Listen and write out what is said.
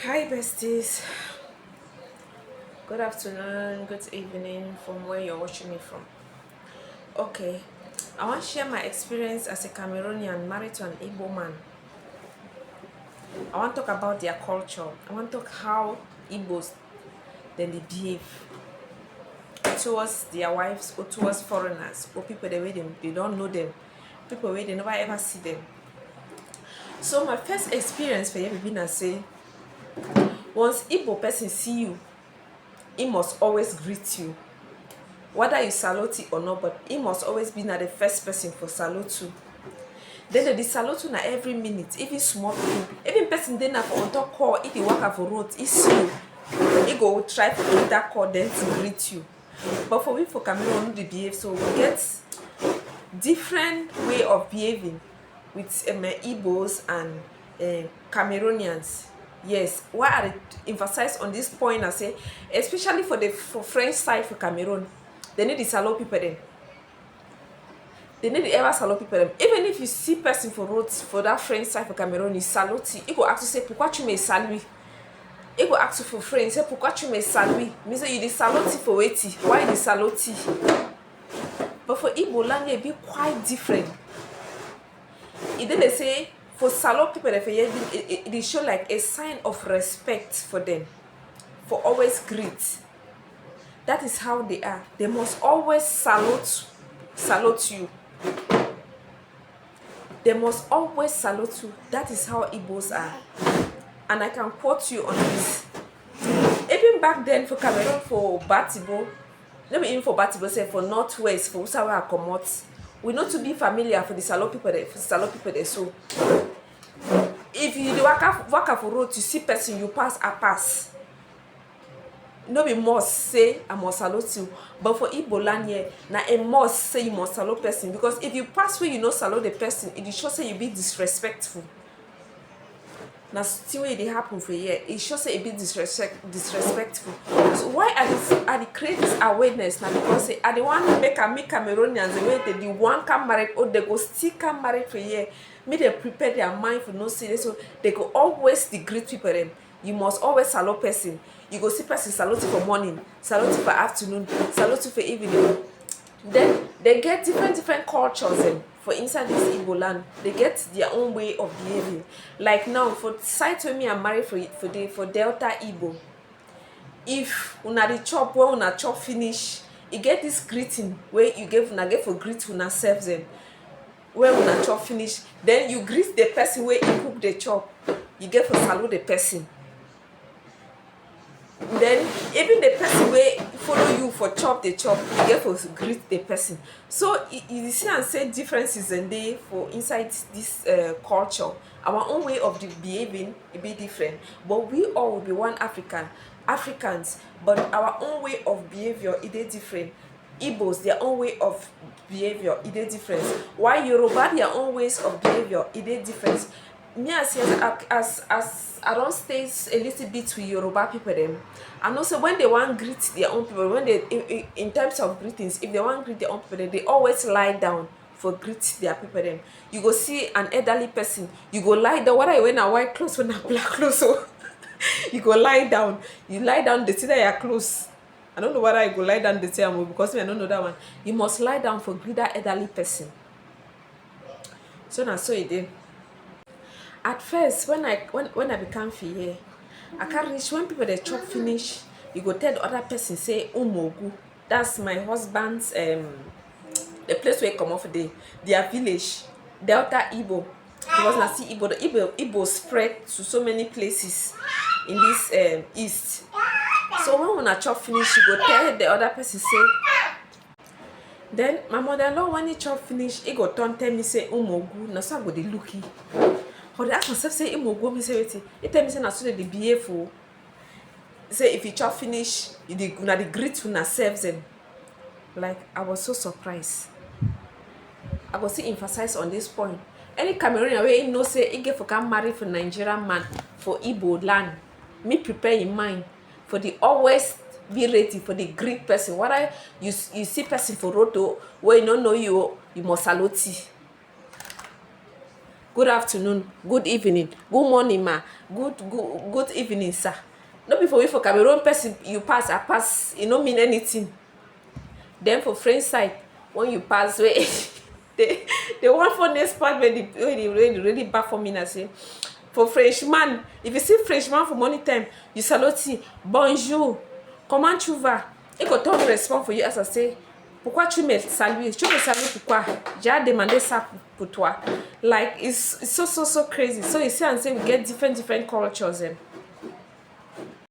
Hi, besties. Good afternoon, good evening from where you're watching me from. Okay, I want to share my experience as a Cameroonian married to an Igbo man. I want to talk about their culture. I want to talk how Igbos then they behave towards their wives or towards foreigners or people the way they don't know them, people where they never ever see them. So my first experience for you being I say, once Igbo person see you, he must always greet you. Whether you salute it or not, but he must always be na the first person for salute to. Then the salute na every minute, even small people, even person dey na for on top call, if you walk for road, he see you, he go try to take that call then to greet you. But for we for Cameroon, we no dey behave, so we get different way of behaving with Igbos and Cameroonians. Yes, why I emphasize on this point I say, especially for French side for Cameroon, they need to salute people then. They need to ever salute people them. Even if you see person for roads for that French side for Cameroon, you salute it. He go ask you say, pourquoi tu me salues? He go ask you for French, say, pourquoi tu me salues? Means say you dey salute for wetin? Why you dey salute? But for Igbo language, it be quite different. It then they say for salute people, it show like a sign of respect for them, for always greet. That is how they are. They must always salute you. They must always salute you. That is how Igbos are. And I can quote you on this. Even back then for Cameroon, for Batibo, not even for Batibo, say for Northwest, for Usawa Komot, we not to be familiar for the salute people there. So if you walk for road, you see person, you pass, I pass. No be must say I must salute you, but for Igbo land here, na a must say you must salute person, because if you pass where you no salute the person, it shows say you be disrespectful. Na still way they happen for here, it shows say you be disrespectful. So why I dey create this awareness now, because say I dey want make Cameroonians the way they want come married or they go still come married for here. Make they prepare their mind for no serious, so they go always the greet people them. You must always salute person. You go see person salute for morning, salute for afternoon, salute for evening. Then they get different cultures for inside this Igbo land. They get their own way of behaving. Like now, for side where me I'm married for Delta Igbo. If una the chop where una chop finish, you get this greeting where you get for greet una selves them. Where una chop finish, then you greet the person where you cook the chop. You get for salute the person. Then even the person wey follow you for chop the chop, you get for greet the person. So you see and say differences and dey for inside this culture. Our own way of behaving it be different, but we all will be one Africans, but our own way of behavior it dey different. Igbos their own way of behavior it dey different, while Yoruba their own ways of behavior it dey different. Me as I don't stay a little bit with Yoruba people them. And also when they want greet their own people, when they in terms of greetings, if they want greet their own people, they always lie down for greet their people them. You go see an elderly person, you go lie down. Whether you wear a white clothes or a black clothes, so you go lie down. You lie down, they see that you're close. I don't know whether you go lie down the same because I don't know that one. You must lie down for greet that elderly person. So now so it did. At first, when I become here, I can't reach when people they chop finish. You go tell the other person say Umogu. That's my husband's the place where he come off their village, Delta Igbo. Because now see Igbo spread to so many places in this east. So when I chop finish, you go tell the other person say. Then my mother-in-law when he chop finish, he go turn tell me say Umogu. Now so I go dey look it. How they ask myself say Imogo me say wetin? He tell me say na so they behave for. Say if you chop finish, you dey una dey greet una selves them. Like I was so surprised. I go still emphasize on this point. Any Cameroonian wey know say he get for come marry for Nigerian man for Igbo land, me prepare in mind for the always be ready for the greet person. Whether you see person for road where you don't know you must salute. good afternoon, good evening, good morning ma, good evening sir. No be for we for Cameroon person you pass I pass, e no mean anything. Then for French side, when you pass wey the one funniest part wey dey really bad for me na say for Frenchman, if you see Frenchman for morning time, you salute him, bonjour, comment tu vas? He go turn respond for you as I say, pourquoi tu me salues? Tu me salues pourquoi? J'ai demandé ça pour toi. Like it's so crazy. So you see and say we get different cultures.